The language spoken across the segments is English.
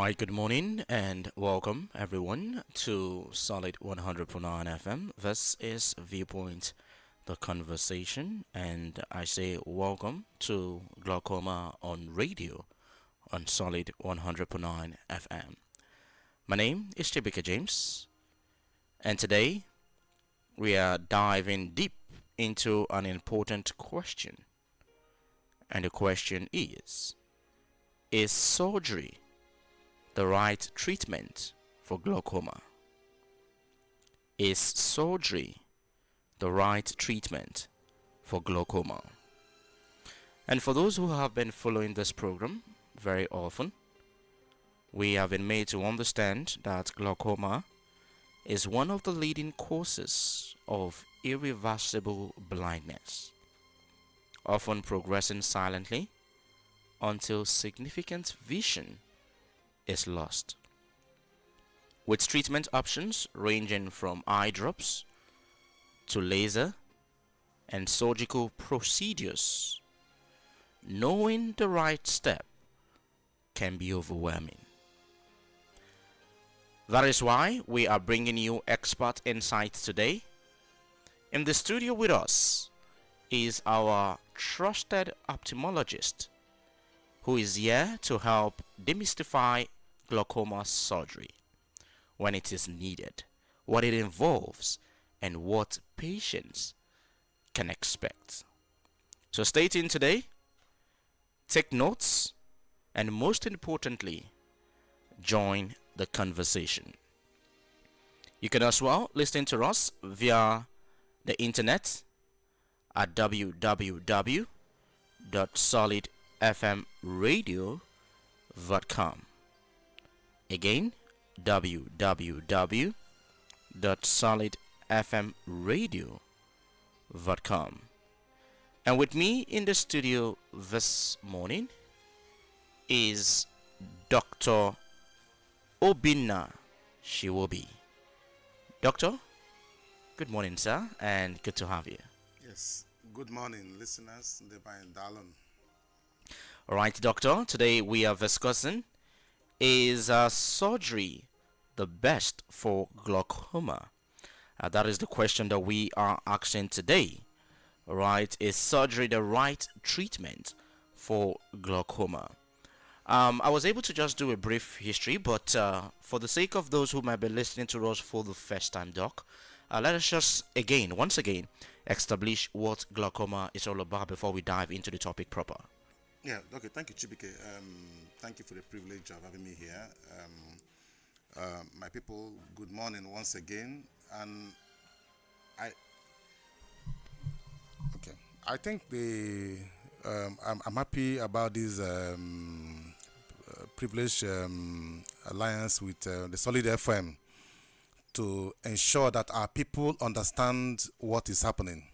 Right, good morning and welcome everyone to Solid 100.9 FM. This is Viewpoint, the conversation, and I say welcome to Glaucoma on radio on Solid 100.9 FM. My name is Chibika James, and today we are diving deep into an important question. And the question is surgery the right treatment for glaucoma? Is surgery the right treatment for glaucoma? And for those who have been following this program very often, we have been made to understand that glaucoma is one of the leading causes of irreversible blindness, often progressing silently until significant vision is lost. With treatment options ranging from eye drops to laser and surgical procedures, knowing the right step can be overwhelming. That is why we are bringing you expert insights today. In the studio with us is our trusted ophthalmologist who is here to help demystify glaucoma surgery, when it is needed, what it involves, and what patients can expect. So stay tuned today, take notes, and most importantly, join the conversation. You can as well listen to us via the internet at www.solidfmradio.com. Again, www.solidfmradio.com. And with me in the studio this morning is Dr. Obinna Shiweobi. Doctor, good morning, sir, and good to have you. Yes, good morning, listeners. Divine Dallon. All right, doctor, today we are discussing is surgery the best for glaucoma? That is the question that we are asking today. All right, is surgery the right treatment for glaucoma? I was able to just do a brief history, but for the sake of those who might be listening to us for the first time, Doc, let us just once again, establish what glaucoma is all about before we dive into the topic proper. Yeah, okay, thank you, Chibike. Thank you for the privilege of having me here. My people, good morning once again. And I, okay, I think I'm happy about this privileged alliance with the Solid FM to ensure that our people understand what is happening.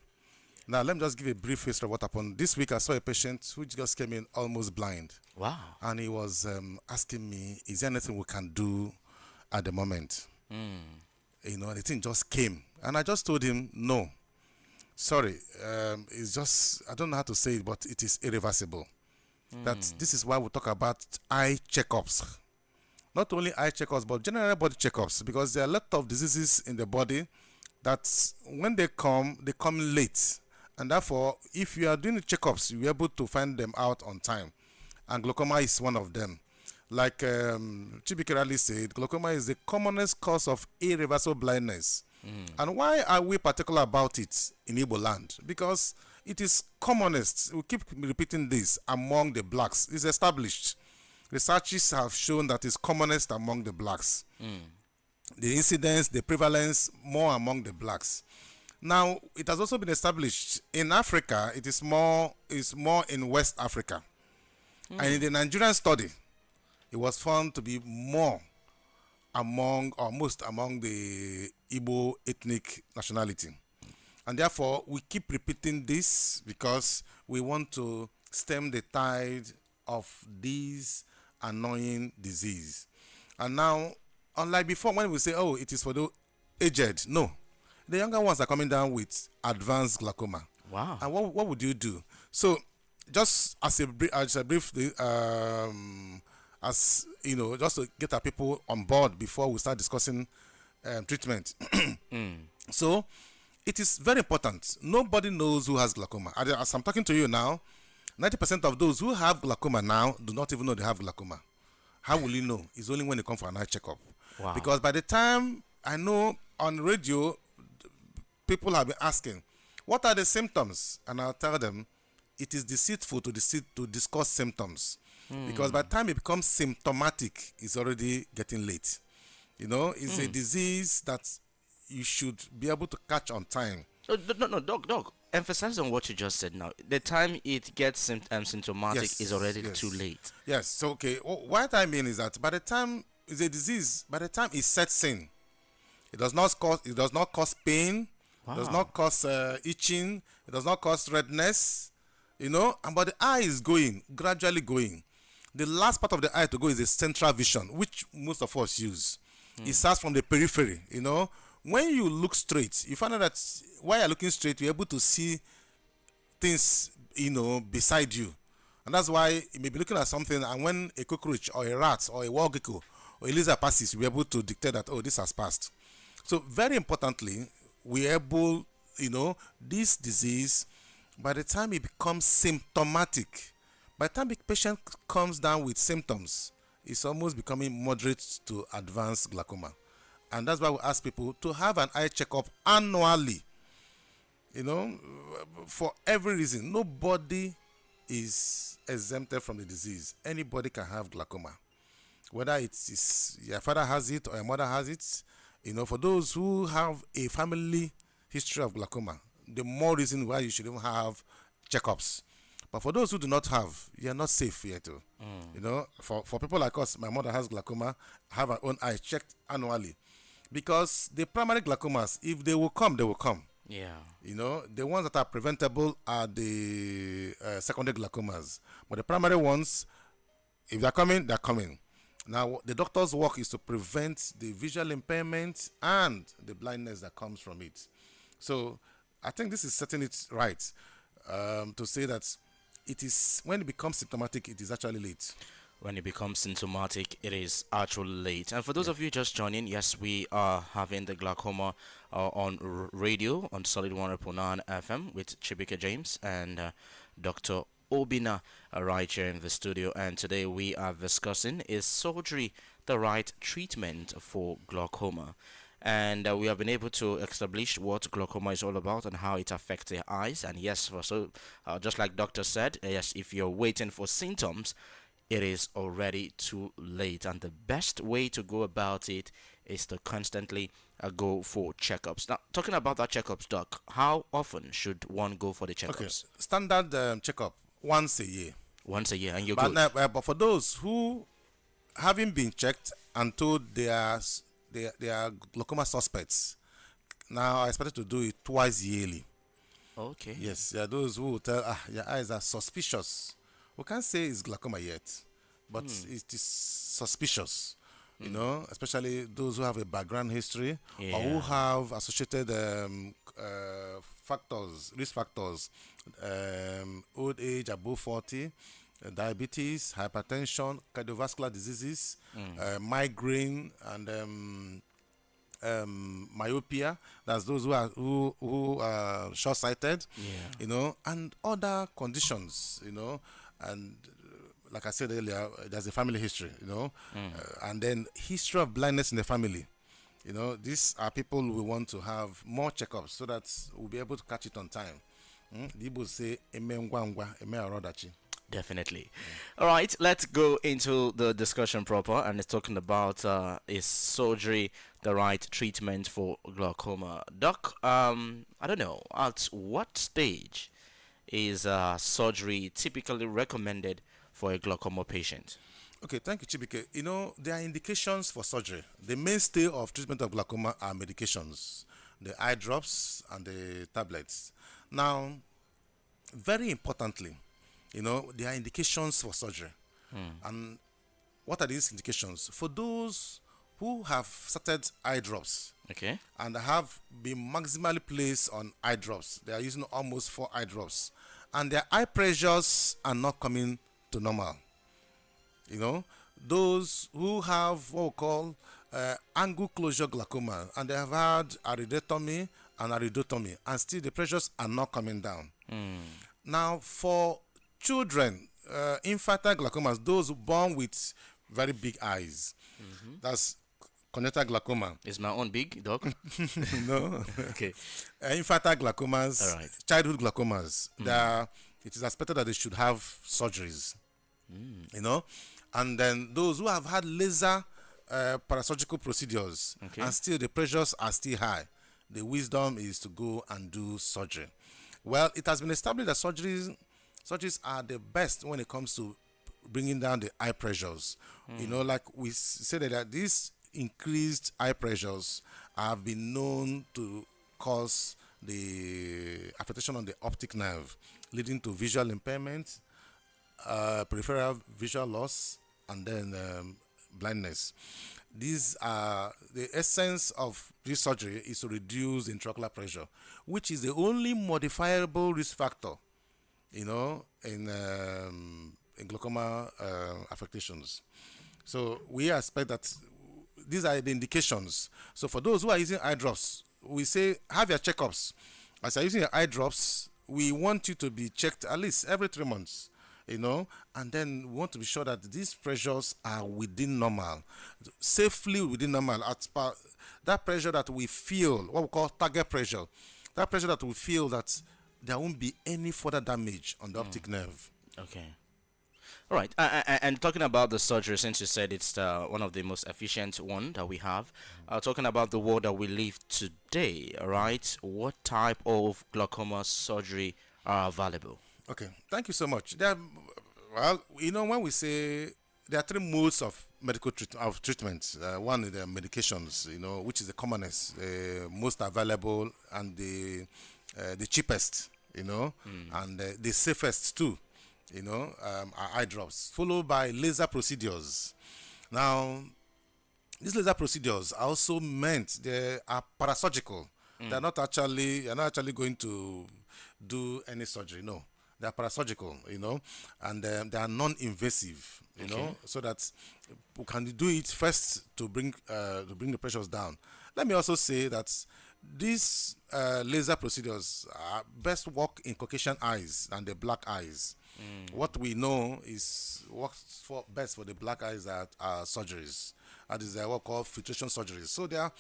Now, let me just give a brief history of what happened. This week, I saw a patient who just came in almost blind. Wow. And he was asking me, is there anything we can do at the moment? You know, the thing just came. And I just told him, no. Sorry, it's just, I don't know how to say it, but it is irreversible. That this is why we talk about eye checkups. Not only eye checkups, but general body checkups, because there are a lot of diseases in the body that when they come late. And therefore, if you are doing the checkups, you'll be able to find them out on time. And glaucoma is one of them. Like Chibike Rally said, glaucoma is the commonest cause of irreversible blindness. And why are we particular about it in Igbo land? Because it is commonest. We keep repeating this among the blacks. It's established. Researches have shown that it's commonest among the blacks. The incidence, the prevalence, more among the blacks. Now, it has also been established in Africa. It is more in West Africa. And in the Nigerian study, it was found to be more most among the Igbo ethnic nationality. And therefore, we keep repeating this because we want to stem the tide of this annoying disease. And now, unlike before, when we say, oh, it is for the aged, no. The younger ones are coming down with advanced glaucoma. Wow. And what would you do? So, just as a brief as just to get our people on board before we start discussing treatment. So it is very important. Nobody knows who has glaucoma. As I'm talking to you now, 90% of those who have glaucoma now do not even know they have glaucoma. How will you know? It's only when you come for an eye checkup. Wow. Because by the time I know on radio, people have been asking, what are the symptoms? And I'll tell them, it is deceitful to discuss symptoms. Because by the time it becomes symptomatic, it's already getting late. It's a disease that you should be able to catch on time. No, doc. Emphasize on what you just said now. The time it gets symptomatic is already too late. Yes. So, okay. What I mean is that by the time it's a disease, by the time it sets in, it does not cause pain. Wow. It does not cause itching. It does not cause redness. But the eye is gradually going. The last part of the eye to go is the central vision, which most of us use. It starts from the periphery. When you look straight, you find out that while you're looking straight, you're able to see things, beside you. And that's why you may be looking at something, and when a cockroach or a rat or a wall gecko or a lizard passes, you'll be able to dictate that, this has passed. So very importantly, we're able, this disease, by the time it becomes symptomatic, by the time the patient comes down with symptoms, it's almost becoming moderate to advanced glaucoma. And that's why we ask people to have an eye checkup annually. For every reason. Nobody is exempted from the disease. Anybody can have glaucoma. Whether it's your father has it or your mother has it. For those who have a family history of glaucoma, the more reason why you should even have checkups. But for those who do not have, you're not safe here too. For people like us, my mother has glaucoma, have her own eye checked annually. Because the primary glaucomas, if they will come, they will come. Yeah. The ones that are preventable are the secondary glaucomas. But the primary ones, if they're coming, they're coming. Now, the doctor's work is to prevent the visual impairment and the blindness that comes from it. So, I think this is setting it right to say that it is, when it becomes symptomatic, it is actually late. When it becomes symptomatic, it is actually late. And for those of you just joining, yes, we are having the glaucoma on radio on Solid 100.9 FM with Chibike James and Dr. Obinna right here in the studio. And today we are discussing, is surgery the right treatment for glaucoma? And we have been able to establish what glaucoma is all about and how it affects the eyes. And yes, just like doctor said, yes, if you're waiting for symptoms, it is already too late. And the best way to go about it is to constantly go for checkups. Now, talking about that checkups, doc, how often should one go for the checkups? Okay, standard checkup once a year. Once a year, and you're but, good. But for those who, having been checked and told they are glaucoma suspects, now I expected to do it twice yearly. Okay. Yes, there are those who will tell, your eyes are suspicious. We can't say it's glaucoma yet, but it is suspicious. Especially those who have a background history or who have associated risk factors, old age above 40, diabetes, hypertension, cardiovascular diseases, migraine, and myopia. That's those who are short-sighted, and other conditions, and like I said earlier, there's a family history, and then history of blindness in the family. These are people we want to have more checkups so that we'll be able to catch it on time. The Igbo say, "Eme ngwa ngwa, eme arodachi." Definitely. All right, let's go into the discussion proper, and it's talking about is surgery the right treatment for glaucoma? Doc, I don't know, at what stage is surgery typically recommended for a glaucoma patient? Okay, thank you, Chibike. There are indications for surgery. The mainstay of treatment of glaucoma are medications, the eye drops and the tablets. Now, very importantly, there are indications for surgery. And what are these indications? For those who have started eye drops, Okay. and have been maximally placed on eye drops, they are using almost 4 eye drops, and their eye pressures are not coming to normal. those who have what we call angle closure glaucoma, and they have had iridotomy and iridotomy, and still the pressures are not coming down. Now, for children, infantile glaucomas, those born with very big eyes, that's congenital glaucoma. Is my own big, doc? No. Okay. Infantile glaucomas, All right. childhood glaucomas, it is expected that they should have surgeries, and then those who have had laser parasurgical procedures, Okay. and still the pressures are still high, the wisdom is to go and do surgery. Well, it has been established that surgeries are the best when it comes to bringing down the eye pressures. Like we said that these increased eye pressures have been known to cause the affectation on the optic nerve, leading to visual impairment, peripheral visual loss, and then blindness. These are the essence of this surgery is to reduce intraocular pressure, which is the only modifiable risk factor, in glaucoma affectations. So we expect that these are the indications. So for those who are using eye drops, we say have your checkups. As you're using your eye drops, we want you to be checked at least every 3 months, and then we want to be sure that these pressures are within normal, safely within normal, at that pressure that we feel, what we call target pressure, that pressure that we feel that there won't be any further damage on the optic nerve. Okay. All right. And talking about the surgery, since you said it's one of the most efficient one that we have, talking about the world that we live today, all right, what type of glaucoma surgery are available? Okay, thank you so much. When we say there are 3 modes of medical treatment. One is the medications, which is the commonest, most available, and the cheapest, and the safest too, are eye drops, followed by laser procedures. Now, these laser procedures are also meant, they are parasurgical. You're not actually going to do any surgery, no. They are parasurgical, and they are non-invasive, so that we can do it first to bring the pressures down. Let me also say that these laser procedures best work in Caucasian eyes and the black eyes. What we know is works best for the black eyes are surgeries. That is what we call filtration surgeries. So they are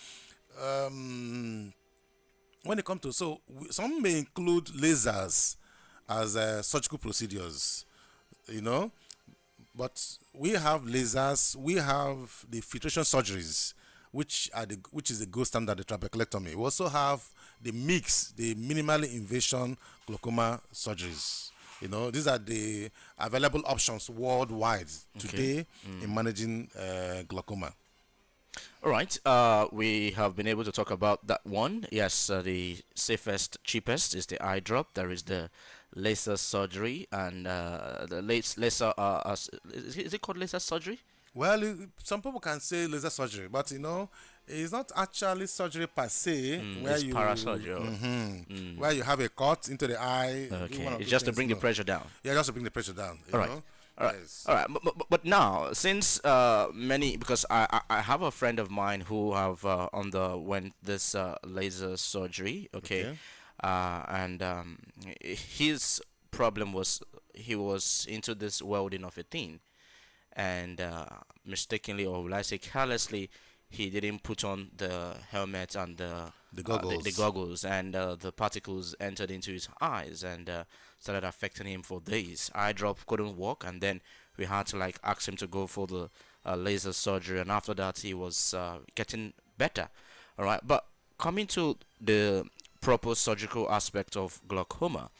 when it comes to some may include lasers as surgical procedures, but we have lasers, we have the filtration surgeries, which is the gold standard, the trabeculectomy. We also have the minimally invasion glaucoma surgeries. These are the available options worldwide today in managing glaucoma. All right. We have been able to talk about that one. Yes, the safest, cheapest is the eye drop. There is the laser surgery and the laser. Is it called laser surgery? Well, some people can say laser surgery, but it's not actually surgery per se. Where It's you parasurgery. where you have a cut into the eye. Okay, it's just to bring the pressure down. Yeah, just to bring the pressure down. All right. All right. Yes. All right. But now, since because I have a friend of mine who have underwent this laser surgery. Okay. And his problem was he was into this welding of a thing, and mistakenly, or will I say carelessly, he didn't put on the helmet and the goggles, and the particles entered into his eyes and started affecting him for days. Eye drop couldn't work, and then we had to ask him to go for the laser surgery, and after that he was getting better. All right, but coming to the proper surgical aspect of glaucoma,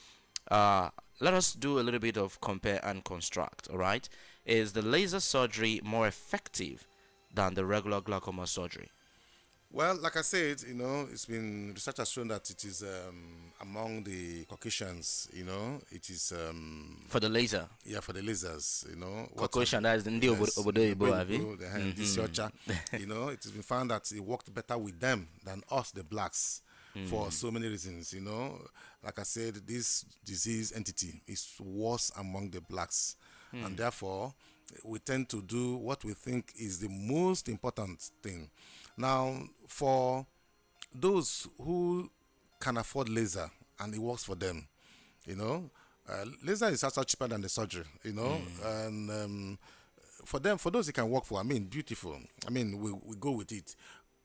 let us do a little bit of compare and construct. All right, is the laser surgery more effective than the regular glaucoma surgery? Well, like I said, it's been research has shown that it is among the Caucasians, it is for the laser. Yeah, for the lasers, Caucasian, that is the this Yocha, it has been found that it worked better with them than us, the blacks, for so many reasons. Like I said, this disease entity is worse among the blacks, and therefore we tend to do what we think is the most important thing. Now, for those who can afford laser and it works for them, you know, laser is also cheaper than the surgery, you know, and for them, for those it can work for, I mean, beautiful. I mean, we go with it.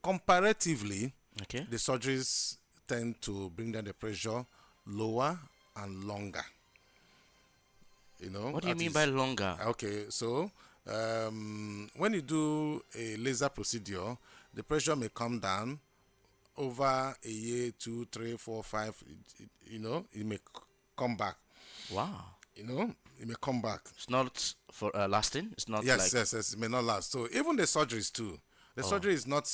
Comparatively, Okay. the surgeries tend to bring down the pressure lower and longer. You know, What do you that mean by is longer? okay. So, when you do a laser procedure, the pressure may come down over a year, 2, 3, 4, 5. You know, it may come back. Wow. You know, it may come back. It's not for lasting. It's not Yes, like. yes, yes. It may not last. So even the surgeries too. The Oh. surgery is not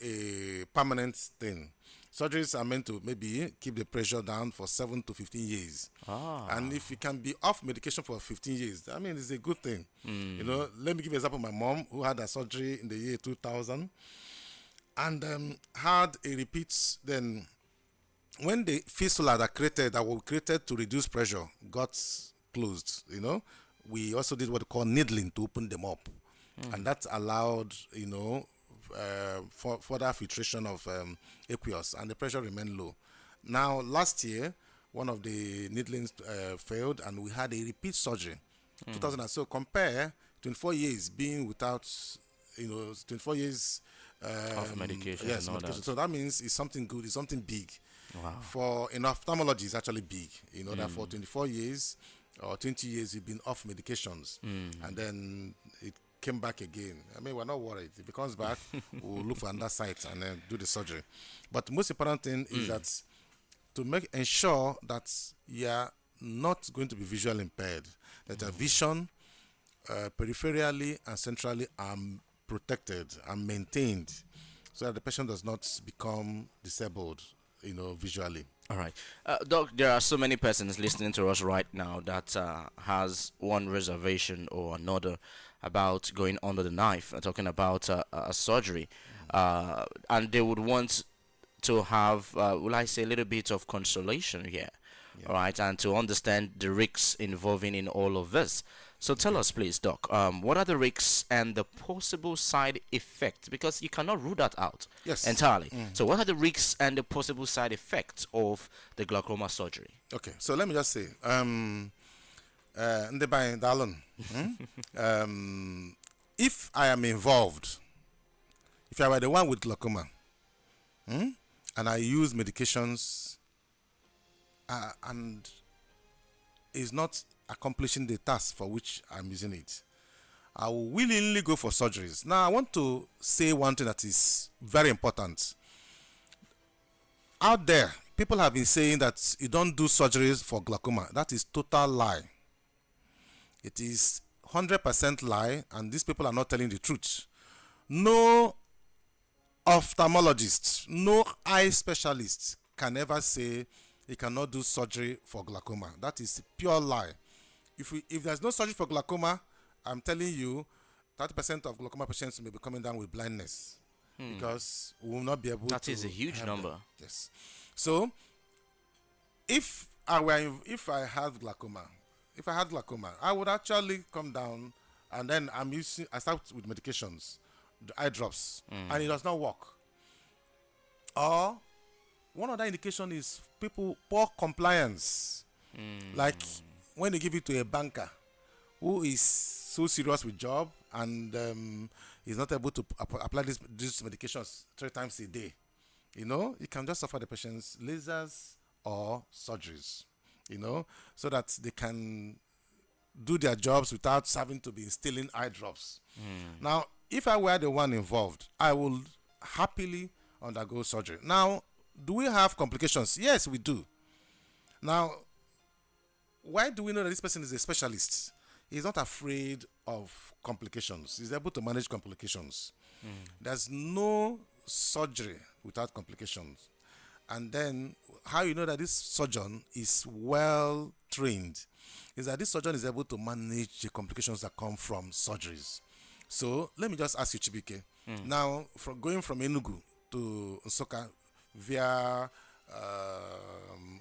a permanent thing. Surgeries are meant to maybe keep the pressure down for 7 to 15 years. And Ah. if you can be off medication for 15 years, I mean, it's a good thing. You know, let me give you an example. My mom, who had a surgery in the year 2000 and had a repeat, then when the fistula that were created to reduce pressure got closed, you know, we also did what we call needling to open them up, and that allowed, you know, for further filtration of aqueous, and the pressure remained low. Now, last year, one of the needlings failed, and we had a repeat surgery. 2000. And so compare 24 years being without, you know, 24 years. Of medication and Yes, all medication. that. So that means it's something good, it's something big. Wow. For in ophthalmology, it's actually big. You know that for 24 years or 20 years, you've been off medications, and then it came back again. I mean, we're not worried. If it comes back, we'll look for another site and then do the surgery. But the most important thing is that to ensure that you're not going to be visually impaired, that your vision peripherally and centrally are protected and maintained, so that the patient does not become disabled, you know, visually. All right, Doc. There are so many persons listening to us right now that has one reservation or another about going under the knife. Talking about a surgery, and they would want to have, will I say, a little bit of consolation here, Yeah. all right, and to understand the risks involving in all of this. So tell Okay. us, please, Doc, what are the risks and the possible side effects? Because you cannot rule that out Yes. entirely. So what are the risks and the possible side effects of the glaucoma surgery? Okay. So let me just say, ndị be anyị, daalụ nụ. If I am involved, if I were the one with glaucoma, and I use medications, and is not accomplishing the task for which I'm using it, I will willingly go for surgeries. Now, I want to say one thing that is very important. Out there, people have been saying that you don't do surgeries for glaucoma. That is total lie. It is 100% lie, and these people are not telling the truth. No ophthalmologist, no eye specialist can ever say he cannot do surgery for glaucoma. That is pure lie. If there's no surgery for glaucoma, I'm telling you, 30% of glaucoma patients may be coming down with blindness, because we will not be able to. That is a huge help number. them. Yes. So if I had glaucoma, I would actually come down, and then I start with medications, the eye drops, and it does not work. Or one other indication is people poor compliance. Like when they give it to a banker who is so serious with job, and is not able to apply these medications 3 times a day. You know, you can just offer the patients lasers or surgeries, you know, so that they can do their jobs without having to be instilling eye drops. Now, if I were the one involved, I would happily undergo surgery. Now, do we have complications? Yes, we do. Now, why do we know that this person is a specialist? He's not afraid of complications. He's able to manage complications. There's no surgery without complications. And then, how you know that this surgeon is well trained is that this surgeon is able to manage the complications that come from surgeries. So, let me just ask you, Chibike. Now, going from Enugu to Nsukka via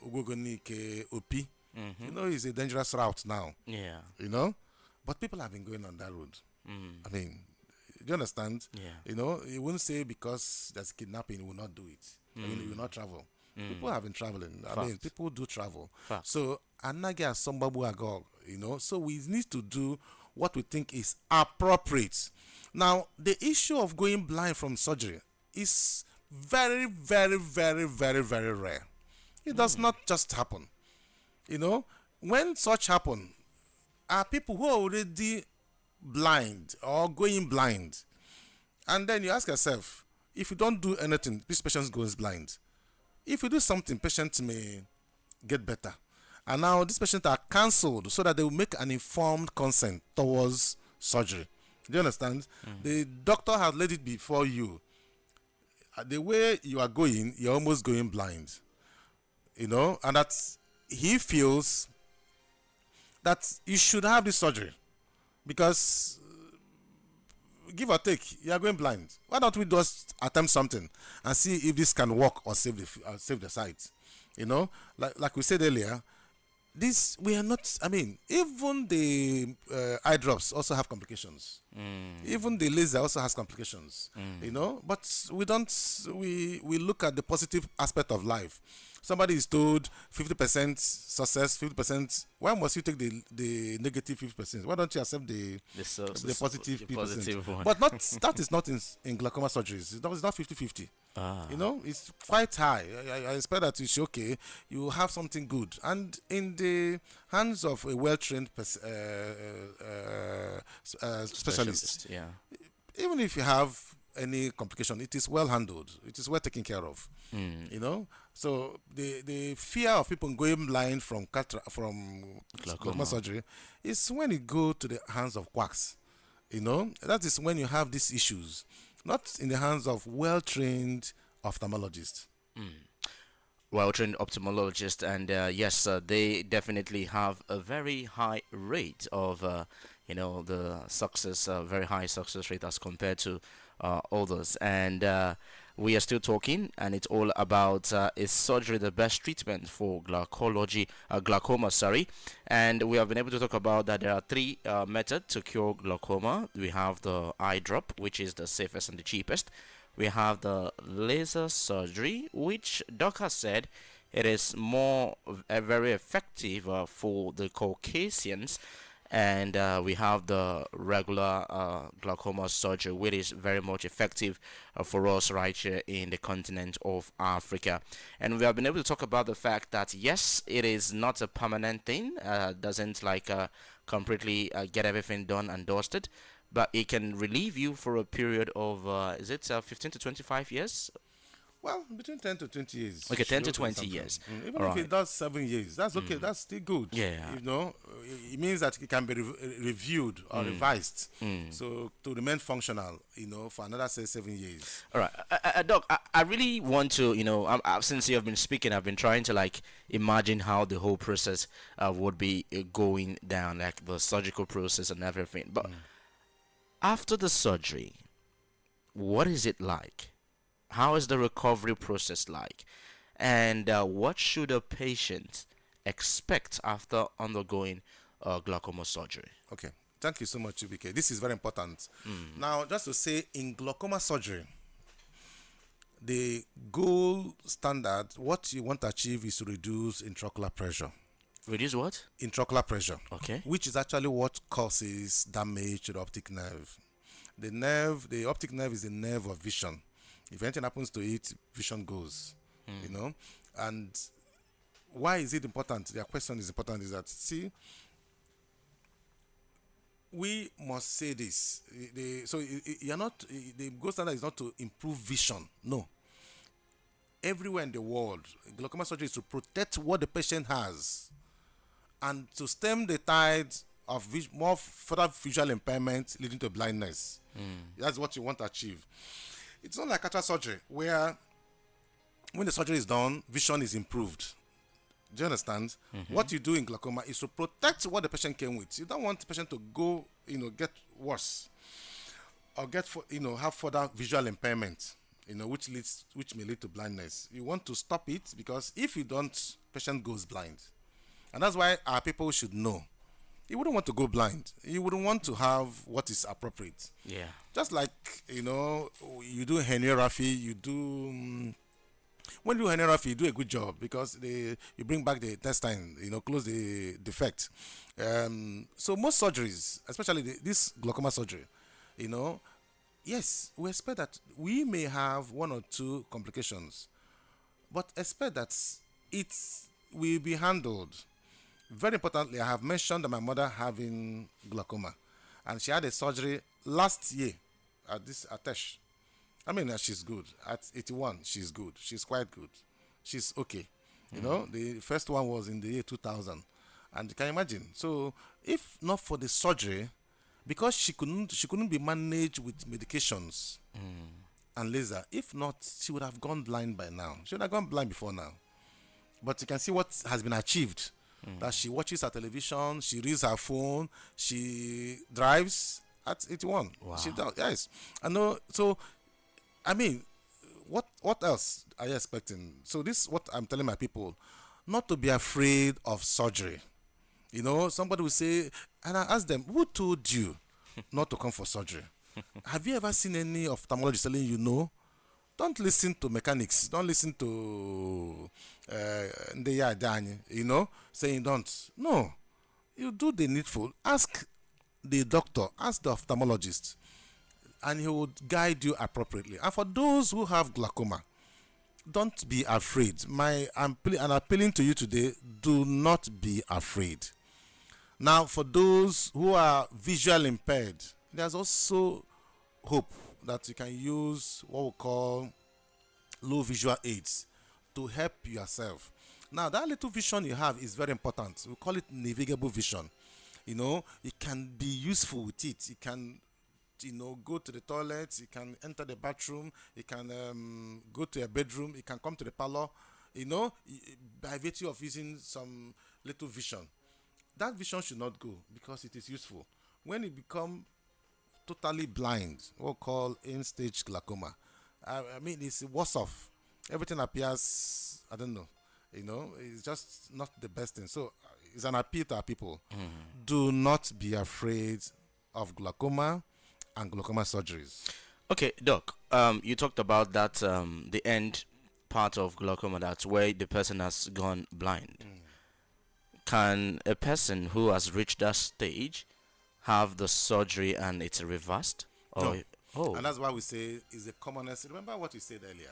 Ugogonike, Opi, you know, it's a dangerous route now. Yeah. You know, But people have been going on that road. Mm. I mean, do you understand? Yeah. You know, you wouldn't say because there's kidnapping, you will not do it. Or you will not travel. People have been traveling. I mean, Fact. people do travel. Fact. So, anage asombabu agog, you know. So, we need to do what we think is appropriate. Now, the issue of going blind from surgery is very, very, very, very, very rare. It does not just happen. You know, when such happen, are people who are already blind or going blind. And then you ask yourself, if you don't do anything, this patient goes blind. If you do something, patient may get better. And now these patients are cancelled so that they will make an informed consent towards surgery. Do you understand? The doctor has laid it before you. The way you are going, you're almost going blind. You know, and that he feels that you should have this surgery because give or take, you are going blind. Why don't we just attempt something and see if this can work or save the site? You know, like we said earlier, this we are not. I mean, even the eye drops also have complications. Even the laser also has complications. You know, but we don't. We look at the positive aspect of life. Somebody is told 50% success, 50%. Why must you take the negative 50%? Why don't you accept the positive 50%? one. But not that is not in glaucoma surgeries. It's not 50-50. You know, it's quite high. I expect that you should, okay, you have something good. And in the hands of a well-trained specialist, Yeah. even if you have any complication, it is well handled. It is well taken care of. You know, so the fear of people going blind from glaucoma surgery is when you go to the hands of quacks. You know, that is when you have these issues, not in the hands of well-trained ophthalmologists. Well-trained ophthalmologist, and yes, they definitely have a very high rate of, the success, very high success rate as compared to others. And we are still talking, and it's all about is surgery the best treatment for glaucoma, sorry. And we have been able to talk about that there are three methods to cure glaucoma. We have the eye drop, which is the safest and the cheapest. We have the laser surgery, which Doc has said it is more very effective for the Caucasians. And we have the regular glaucoma surgery, which is very much effective for us right here in the continent of Africa. And we have been able to talk about the fact that yes, it is not a permanent thing, doesn't completely get everything done and dusted, but it can relieve you for a period of is it 15 to 25 years? Well, between 10 to 20 years. Okay, 10 to 20 years. Even if it does 7 years, that's okay. That's still good. Yeah. You know, it means that it can be reviewed or revised. So to remain functional, you know, for another, say, 7 years. All right, Doc, I really want to, since you have been speaking, I've been trying to imagine how the whole process would be going down, like the surgical process and everything. But after the surgery, what is it like? How is the recovery process like? And what should a patient expect after undergoing glaucoma surgery? Okay. Thank you so much, UBK. This is very important. Now, just to say, in glaucoma surgery, the gold standard, what you want to achieve is to reduce intraocular pressure. Reduce what? Intraocular pressure. Okay. Which is actually what causes damage to the optic nerve. The optic nerve is the nerve of vision. If anything happens to it, vision goes. You know? And why is it important? Their question is important is that, see, we must say this. You're not, the gold standard is not to improve vision. No. Everywhere in the world, glaucoma surgery is to protect what the patient has and to stem the tide of more further visual impairment leading to blindness. That's what you want to achieve. It's not like cataract surgery where when the surgery is done, vision is improved. Do you understand? What you do in glaucoma is to protect what the patient came with. You don't want the patient to go, get worse or have further visual impairment, which may lead to blindness. You want to stop it because if you don't, patient goes blind. And that's why our people should know You wouldn't want to go blind. You wouldn't want to have what is appropriate. Yeah. Just like, you do herniorrhaphy, you do when you do herniorrhaphy, you do a good job because you bring back the intestine, close the defect. So most surgeries, especially this glaucoma surgery, you know, yes, we expect that we may have one or two complications, but expect that it will be handled. Very importantly, I have mentioned that my mother having glaucoma, and she had a surgery last year at this Atesh. I mean, she's good. At 81, she's good. She's quite good. She's okay. The first one was in the year 2000. And you can imagine. So, if not for the surgery, because she couldn't be managed with medications and laser, if not, she would have gone blind by now. She would have gone blind before now. But you can see what has been achieved. That she watches her television, she reads her phone, she drives at 81. Wow. She does, yes. I know. So, I mean, what else are you expecting? So this is what I'm telling my people, not to be afraid of surgery. Somebody will say, and I ask them, who told you not to come for surgery? Have you ever seen any ophthalmologist telling you no? Don't listen to mechanics. Don't listen to saying don't. No. You do the needful. Ask the doctor, ask the ophthalmologist, and he would guide you appropriately. And for those who have glaucoma, don't be afraid. I'm appealing to you today, do not be afraid. Now, for those who are visual impaired, there's also hope that you can use what we call low visual aids to help yourself. Now, that little vision you have is very important. We call it navigable vision. It can be useful with it. You can, go to the toilet. You can enter the bathroom. You can go to a bedroom. You can come to the parlor. By virtue of using some little vision. That vision should not go because it is useful. When it become totally blind, what we call end-stage glaucoma, I mean, it's worse off. Everything appears, I don't know, it's just not the best thing. So it's an appeal to our people. Do not be afraid of glaucoma and glaucoma surgeries. Okay, Doc. You talked about that the end part of glaucoma. That's where the person has gone blind. Can a person who has reached that stage have the surgery and it's reversed? No. Oh, And that's why we say is the commonest. Remember what we said earlier.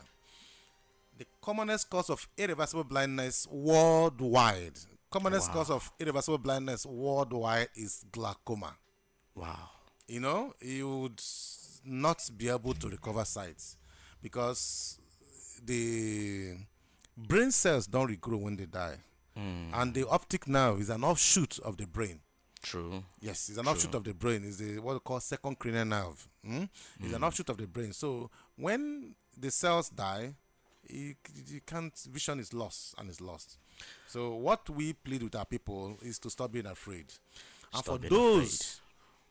The commonest cause of irreversible blindness worldwide. Commonest Wow. cause of irreversible blindness worldwide is glaucoma. wow. You would not be able to recover sight because the brain cells don't regrow when they die. And the optic nerve is an offshoot of the brain. True. Yes, it's an offshoot of the brain. It's what we call second cranial nerve. It's an offshoot of the brain. So when the cells die, you can't. Vision is lost and is lost. So what we plead with our people is to stop being afraid. And Stop for being those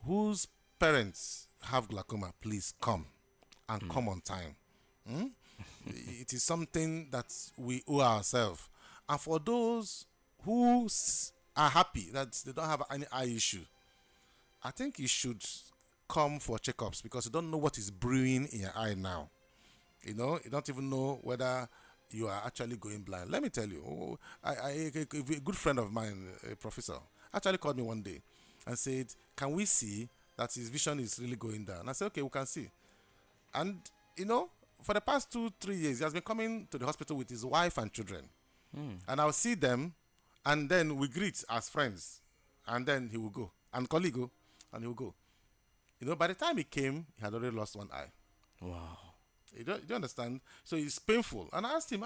whose parents have glaucoma, please come and come on time. It is something that we owe ourselves. And for those who are happy that they don't have any eye issue, I think you should come for checkups because you don't know what is brewing in your eye now. You don't even know whether you are actually going blind. Let me tell you, a good friend of mine, a professor, actually called me one day and said, can we see that his vision is really going down? And I said, okay, we can see. And, for the past 2-3 years, he has been coming to the hospital with his wife and children. And I'll see them, and then we greet as friends. And then he will go. And colleague go, and he will go. By the time he came, he had already lost one eye. Wow. You don't understand? So it's painful. And I asked him,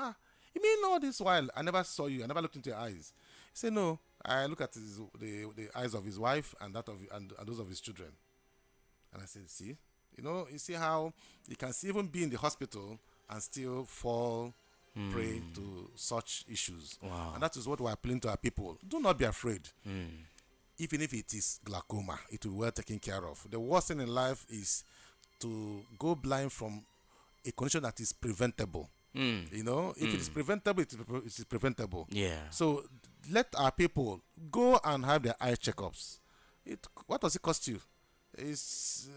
you mean all this while I never saw you, I never looked into your eyes? He said, no, I look at the eyes of his wife and that of and those of his children. And I said, see? You see how you can even be in the hospital and still fall prey to such issues. Wow. And that is what we're appealing to our people. Do not be afraid. Even if it is glaucoma, it will be well taken care of. The worst thing in life is to go blind from a condition that is preventable. If it is preventable, it is preventable. Yeah. So let our people go and have their eye checkups What does it cost you? It's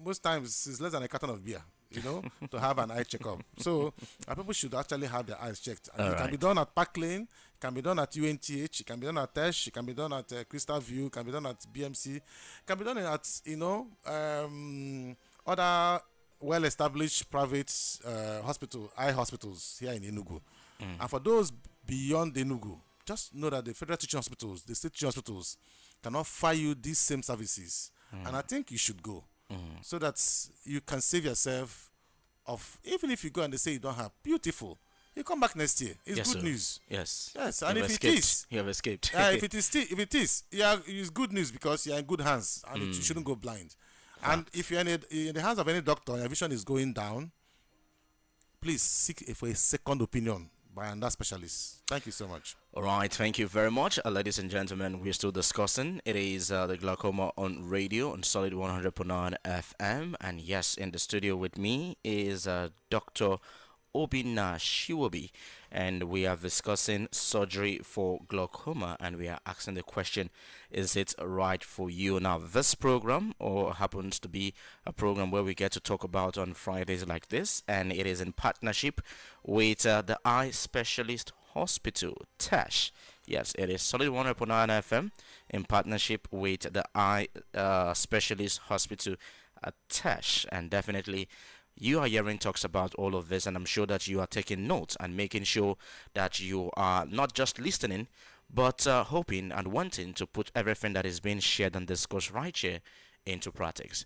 most times it's less than a carton of beer, to have an eye checkup. So people should actually have their eyes checked, and All it can be right. done at Park Lane, it can be done at UNTH, it can be done at Tesh, it can be done at Crystal View, it can be done at BMC, it can be done at other well-established private eye hospitals here in Enugu. And for those beyond Enugu, just know that the federal teaching hospitals, the state teaching hospitals, can offer you these same services. And I think you should go so that you can save yourself of, even if you go and they say you don't have, beautiful. You come back next year. It's Yes, good sir. news. Yes. Yes, You and have if it escaped. is, You have escaped. if it is, yeah, it's good news because you're in good hands and you shouldn't go blind. And Fact. if you're in the hands of any doctor and your vision is going down, please seek for a second opinion by another specialist. Thank you so much. All right, thank you very much. Ladies and gentlemen, we're still discussing. It is the Glaucoma on radio on Solid 100.9 FM. And yes, in the studio with me is Dr. Obinna Shiweobi. And we are discussing surgery for glaucoma. And we are asking the question, is it right for you? Now, this program or happens to be a program where we get to talk about on Fridays like this. And it is in partnership with the Eye Specialist Hospital, TASH. Yes, it is Solid 100.9 FM in partnership with the Eye Specialist Hospital at TASH. And definitely, you are hearing talks about all of this, and I'm sure that you are taking notes and making sure that you are not just listening, but hoping and wanting to put everything that is being shared and discussed right here into practice.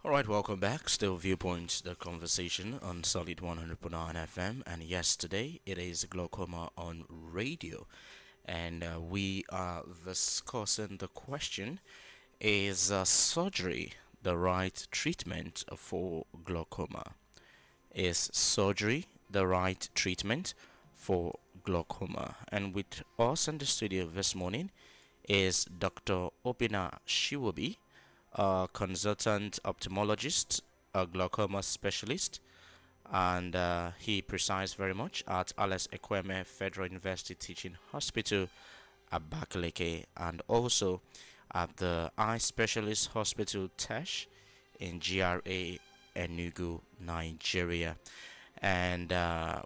All right, welcome back. Still Viewpoint, the conversation on Solid 100.9 FM. And yes, today it is Glaucoma on radio. And we are discussing the question, is surgery the right treatment for glaucoma? Is surgery the right treatment for glaucoma? And with us in the studio this morning is Dr. Obinna Shiweobi, a consultant ophthalmologist, a glaucoma specialist, and he presides very much at Alice Ekweme Federal University Teaching Hospital, Abakaliki, and also at the Eye Specialist Hospital TASH in GRA, Enugu, Nigeria. And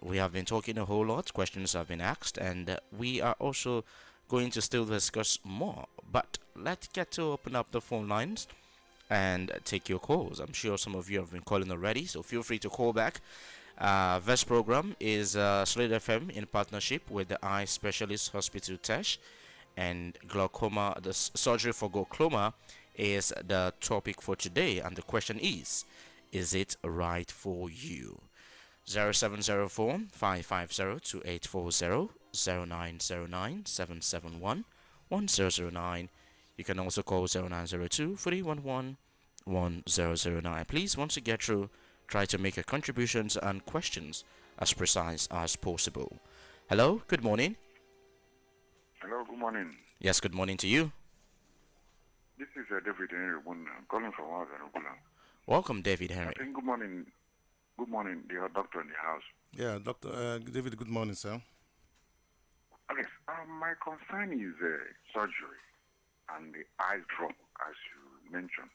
we have been talking a whole lot, questions have been asked, and we are also going to still discuss more. But let's get to open up the phone lines and take your calls. I'm sure some of you have been calling already, so feel free to call back. This program is Solid FM in partnership with the Eye Specialist Hospital TASH, and glaucoma, the surgery for glaucoma is the topic for today, and the question is it right for you? 0704 550 2840 0909 771 1009. You can also call 0902 311 1009. Please, once you get through, try to make your contributions and questions as precise as possible. Hello, good morning. Hello, good morning. Yes, good morning to you. This is David Henry. I'm calling from Obinna. Welcome, David I Henry. think good morning. Good morning, the doctor in the house. Yeah, Dr. David, good morning, sir. Okay, my concern is surgery and the eye drop, as you mentioned.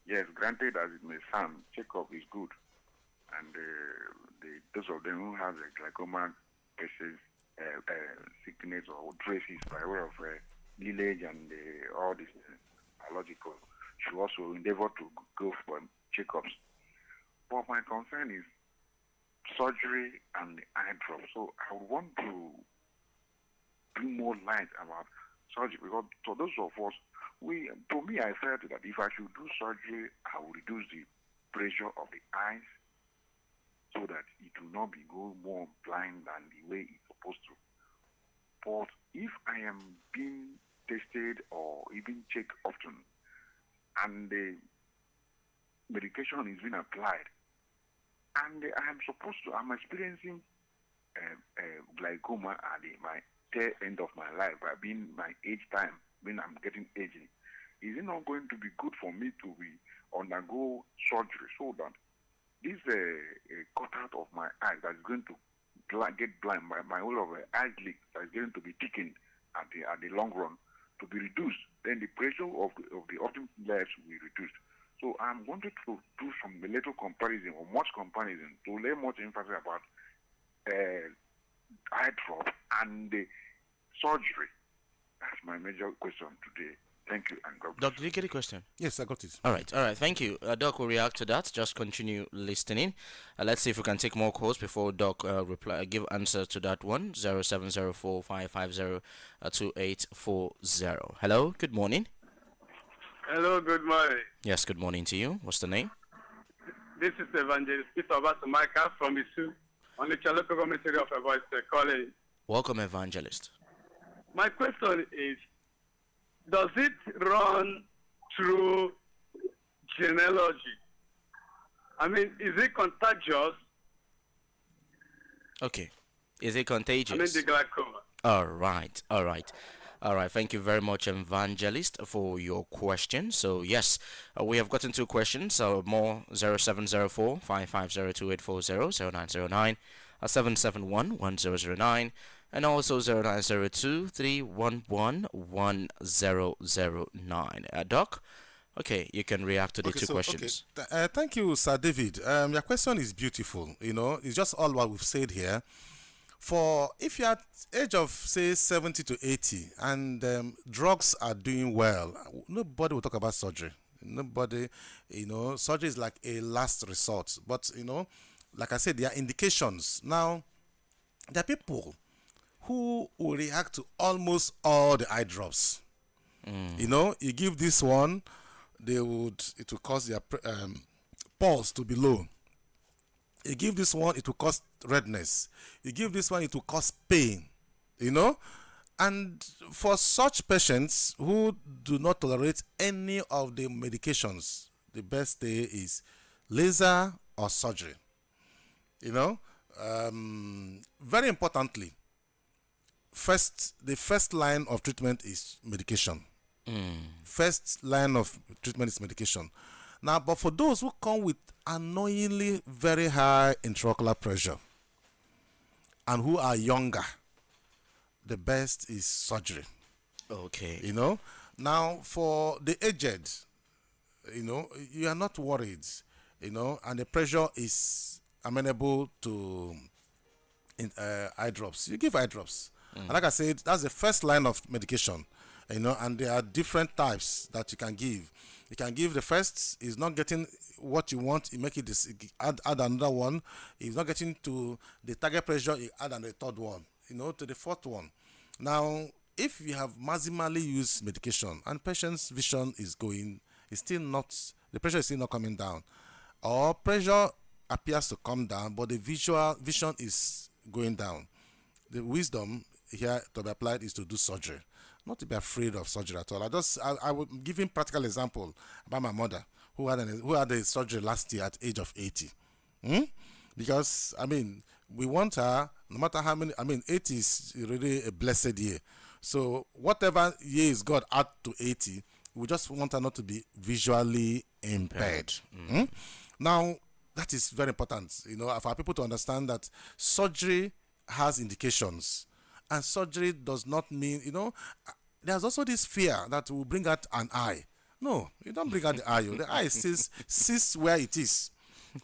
Yes, granted, as it may sound, checkup is good. And those of them who have the glaucoma cases, sickness or traces by way of village and all this biological should also endeavor to go for checkups. But my concern is surgery and the eye drop. So I would want to bring more light about surgery because for those of us, to me, I felt that if I should do surgery, I will reduce the pressure of the eyes so that it will not be go more blind than the way it's supposed to. But if I am being tested or even checked often and the medication is being applied and I'm experiencing glaucoma at my tail end of my life by being my age time when I'm getting aging, is it not going to be good for me to undergo surgery so that this cutout of my eye that's going to get blind, my whole of eyelid that's going to be thickened, at the long run to be reduced. Then the pressure of the optic layers will be reduced. So I'm wanted to do some little comparison or much comparison to lay much emphasis about eye drop and the surgery. That's my major question today. Thank you and God bless. Doc, did you get a question? Yes, I got it. All right, thank you. Doc will react to that. Just continue listening. Let's see if we can take more calls before Doc give answer to that one. 0704-550-2840. Hello, good morning. Hello, good morning. Yes, good morning to you. What's the name? This is Evangelist Peter Obasumaka from Isu on the Chaloco Government Area of Voice College. Welcome, Evangelist. My question is, does it run through genealogy? I mean, is it contagious? Okay. Is it contagious? I mean, the glaucoma. All right, all right. All right, thank you very much, Evangelist, for your question. So, yes, we have gotten two questions. So, more 0704-550-2840, 0909-771-1009, and also 0902-311-1009. Doc, okay, you can react to the two questions. Okay. Thank you, Sir David. Your question is beautiful. You know, it's just all what we've said here. For if you're at age of say 70 to 80 and drugs are doing well, nobody will talk about surgery. Nobody, surgery is like a last resort. But like I said, there are indications. Now, there are people who will react to almost all the eye drops. You give this one, it will cause their pulse to be low. You give this one, it will cause redness. You give this one, it will cause pain. And for such patients who do not tolerate any of the medications, the best day is laser or surgery. Very importantly, the first line of treatment is medication. First line of treatment is medication. Now, but for those who come with annoyingly very high intraocular pressure and who are younger, the best is surgery. Okay. Now for the aged, you are not worried, and the pressure is amenable to eye drops. You give eye drops. And like I said, that's the first line of medication, and there are different types that you can give. You can give the first, is not getting what you want, you make it add another one. If not getting to the target pressure, you add another third one, to the fourth one. Now, if you have maximally used medication and patient's vision is the pressure is still not coming down, or pressure appears to come down, but the vision is going down, the wisdom here to be applied is to do surgery. Not to be afraid of surgery at all. I would give him practical example about my mother who had a surgery last year at age of 80. Because we want her, no matter how many. 80 is really a blessed year. So whatever years God add to 80, we just want her not to be visually impaired. Now that is very important. For people to understand that surgery has indications. And surgery does not mean, there's also this fear that will bring out an eye. No, you don't bring out the eye. The eye sits where it is.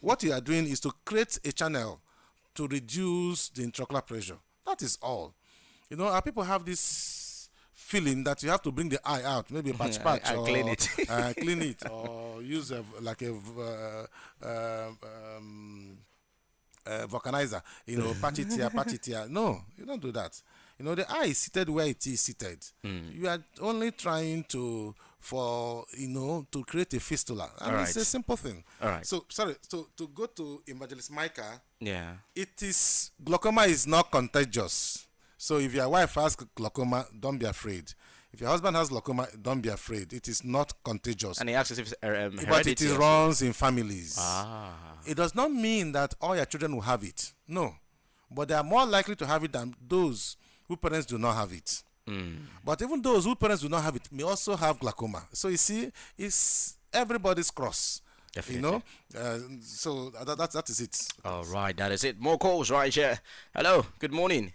What you are doing is to create a channel to reduce the intraocular pressure. That is all. Our people have this feeling that you have to bring the eye out, maybe a patch or clean it. Clean it, or use a vulcanizer, patch it here. No, you don't do that. The eye is seated where it is seated. You are only trying to create a fistula. And it's a simple thing. All right. So, sorry, to go to Evangelist Micah, glaucoma is not contagious. So if your wife has glaucoma, don't be afraid. If your husband has glaucoma, don't be afraid. It is not contagious. And he asks if it's hereditary. But it runs in families. Ah. It does not mean that all your children will have it. No. But they are more likely to have it than those whose parents do not have it. But even those whose parents do not have it may also have glaucoma. So you see, it's everybody's cross. Definitely. So that is it. All right, that is it. More calls right here. Hello, good morning.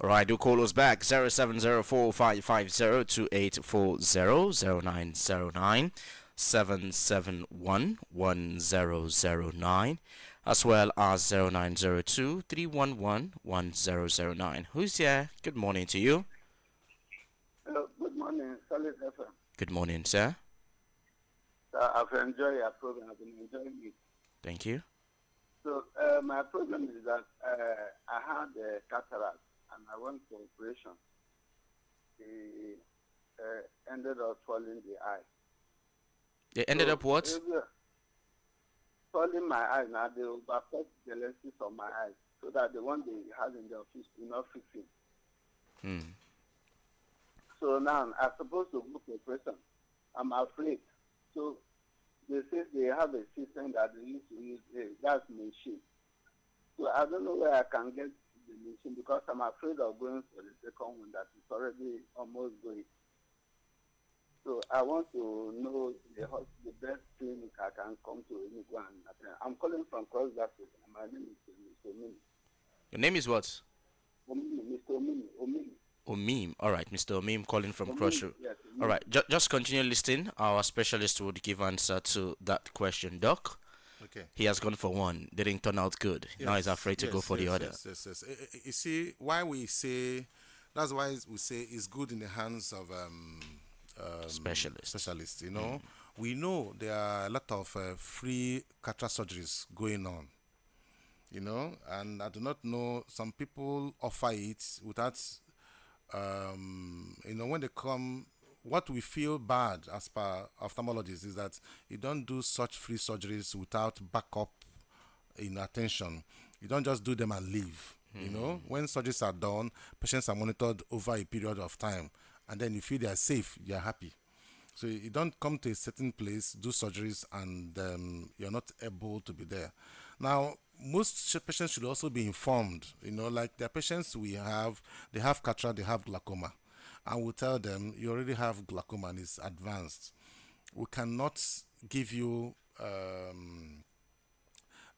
All right, do call us back 0704-550-2840, as well as 0902-311-1009. Who's there? Good morning to you. Hello, good morning, Solid FM. Good morning, sir. I've enjoyed your program. I've been enjoying it. Thank you. So my problem is that I had cataract and I went for operation. They ended up swelling the eye. They ended up what? Swelling my eyes. Now they will affect the lenses of my eyes so that the one they had in the office will not fix it. So now I'm supposed to go for operation. I'm afraid. So they say they have a system that they used to use. That's machine. So I don't know where I can get the machine because I'm afraid of going for the second one that is already almost going. So I want to know the best clinic I can come to Enugu and attend. I'm calling from Cross Glasses. My name is Mr. Omini. Your name is what? Mr. Omini. Omim. All right, Mr. Omim calling from Crossroad. Yes, All right, just continue listening. Our specialist would give answer to that question. Doc, Okay. he has gone for one. Didn't turn out good. Now he's afraid to go for the other. Yes. You see, why we say, that's why we say it's good in the hands of specialists. You know, we know there are a lot of free cataract surgeries going on. You know, and I do not know, some people offer it without, you know, when they come, what we feel bad as per ophthalmologists is that you don't do such free surgeries without backup in attention. You don't just do them and leave. You know, when surgeries are done, patients are monitored over a period of time, and then you feel they are safe, you are happy. So you don't come to a certain place, do surgeries, and you're not able to be there. Now, most patients should also be informed. You know, like the patients we have, they have cataract, they have glaucoma, and we tell them you already have glaucoma and it's advanced. We cannot give you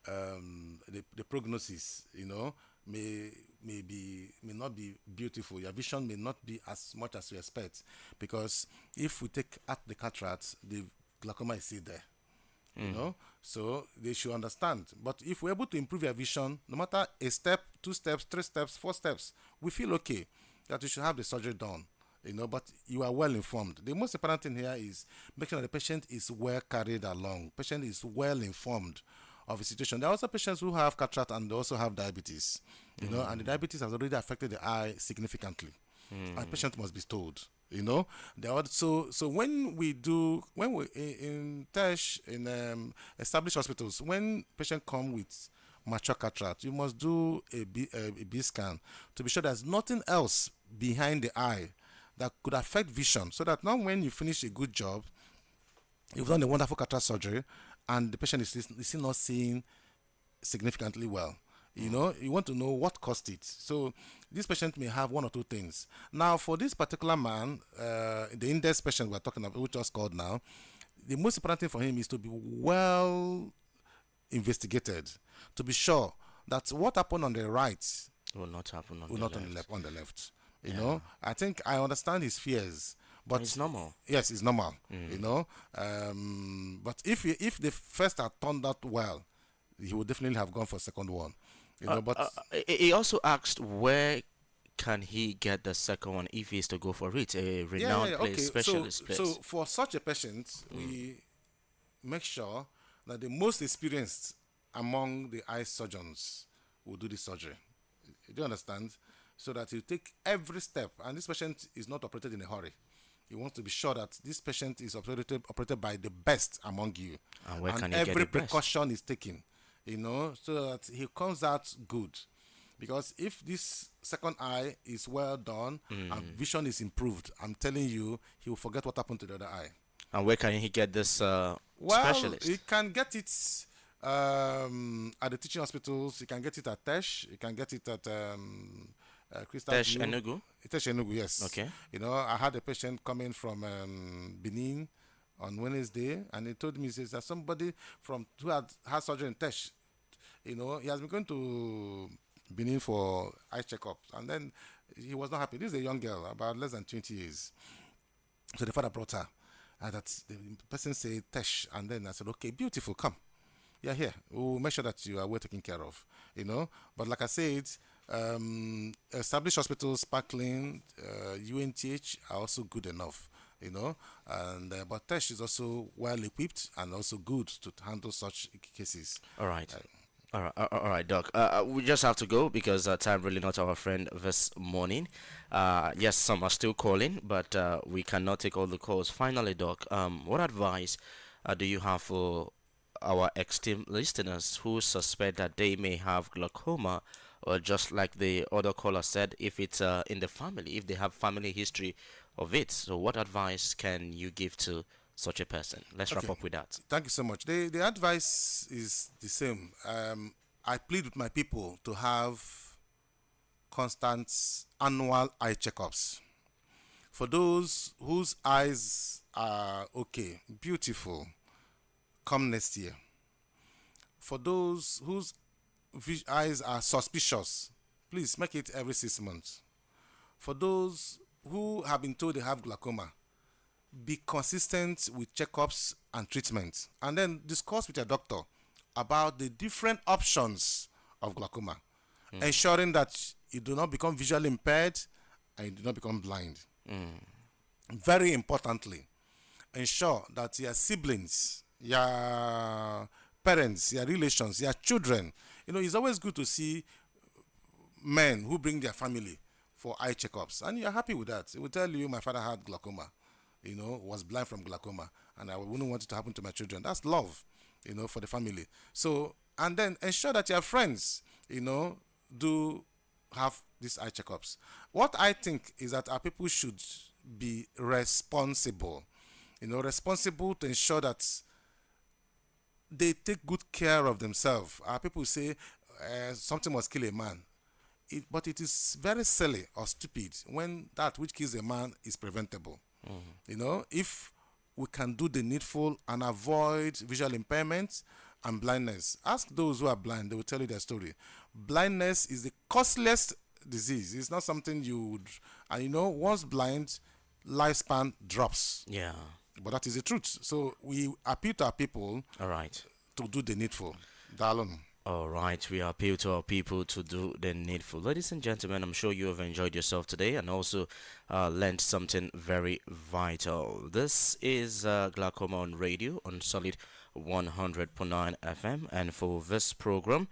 the prognosis. You know, may not be beautiful. Your vision may not be as much as you expect, because if we take out the cataract, the glaucoma is still there. You know, so they should understand. But if we're able to improve your vision, no matter a step, 2 steps, 3 steps, 4 steps, we feel okay that you should have the surgery done. You know, but you are well informed. The most important thing here is making sure the patient is well carried along. Patient is well informed of the situation. There are also patients who have cataract and they also have diabetes. You know, and the diabetes has already affected the eye significantly. And patient must be told. You know, they also, so when we in TESH, in established hospitals, when patient come with mature cataract, you must do a B scan to be sure there's nothing else behind the eye that could affect vision, so that now when you finish a good job, you've done a wonderful cataract surgery, and the patient is still not seeing significantly well. You know, you want to know what caused it. So this patient may have 1 or 2 things. Now, for this particular man, the index patient we're talking about, which just called now, the most important thing for him is to be well investigated, to be sure that what happened on the right Will not happen on will the not left. on the left. You know, I think I understand his fears, but It's normal. Yes, it's normal. You know, but if the first had turned out well, he would definitely have gone for second one. You know, but He also asked where can he get the second one if he's to go for it, a renowned place, specialist place. So for such a patient, we make sure that the most experienced among the eye surgeons will do the surgery. Do you understand? So that you take every step, and this patient is not operated in a hurry. You want to be sure that this patient is operated by the best among you, And where can he every get the best? precaution is taken. You know, so that he comes out good. Because if this second eye is well done and vision is improved, I'm telling you, he will forget what happened to the other eye. And where can he get this Well, specialist? he can get it at the teaching hospitals. You can get it at TESH. You can get it at Crystal Tesh View. Enugu? TESH Enugu, yes. Okay. You know, I had a patient coming from Benin on Wednesday, and he told me, he says that somebody who had surgery in TESH, you know, he has been going to Benin for eye checkups, and then He was not happy. This is a young girl, about less than 20 years. So the father brought her. And that the person said, Tesh. And then I said, okay, beautiful, come. You're here. We'll make sure that you are well taken care of. But like I said, established hospitals, Sparkling, UNTH are also good enough. And but Tesh is also well equipped and also good to handle such cases. All right. All right, Doc. We just have to go because time really not our friend this morning. Yes, some are still calling, but we cannot take all the calls. Finally, Doc, what advice do you have for our esteemed listeners who suspect that they may have glaucoma, or just like the other caller said, if it's in the family, if they have family history of it? So, what advice can you give to such a person? Let's wrap Okay. up with that. Thank you so much. The advice is the same. I plead with my people to have constant annual eye checkups. For those whose eyes are okay, beautiful, come next year. For those whose eyes are suspicious, please make it every 6 months. For those who have been told they have glaucoma, be consistent with checkups and treatment, and then discuss with your doctor about the different options of glaucoma, ensuring that you do not become visually impaired and you do not become blind. Very importantly, ensure that your siblings, your parents, your relations, your children, it's always good to see men who bring their family for eye checkups, and you're happy with that. It will tell you, my father had glaucoma, was blind from glaucoma, and I wouldn't want it to happen to my children. That's love, for the family. So, and then ensure that your friends, do have these eye checkups. What I think is that our people should be responsible, responsible to ensure that they take good care of themselves. Our people say something must kill a man. But it is very silly or stupid when that which kills a man is preventable. If we can do the needful and avoid visual impairment and blindness. Ask those who are blind, they will tell you their story. Blindness is the costliest disease. It's not something you would, and once blind, lifespan drops. Yeah. But that is the truth. So we appeal to our people All right. to do the needful. Darling. All right, we appeal to our people to do the needful. Ladies and gentlemen, I'm sure you have enjoyed yourself today and also learned something very vital. This is Glaucoma on Radio on Solid 100.9 FM. And for this program,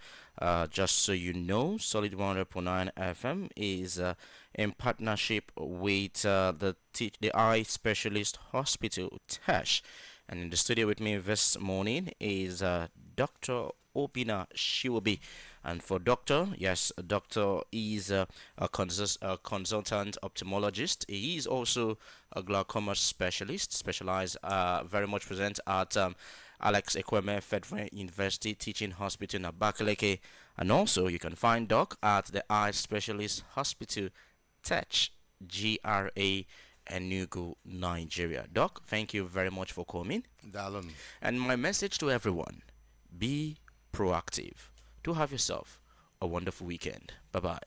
just so you know, Solid 100.9 FM is in partnership with the Eye Specialist Hospital, TASH. And in the studio with me this morning is Dr. Obinna Shiweobi. And for doctor, yes, doctor is a consultant ophthalmologist. He is also a glaucoma specialist, specialized, very much present at Alex Ekweme Federal University Teaching Hospital in Abakaleke. And also, you can find Doc at the Eye Specialist Hospital, TECH, GRA, Enugu, Nigeria. Doc, thank you very much for coming. Darling. And my message to everyone, be proactive. Do have yourself a wonderful weekend. Bye-bye.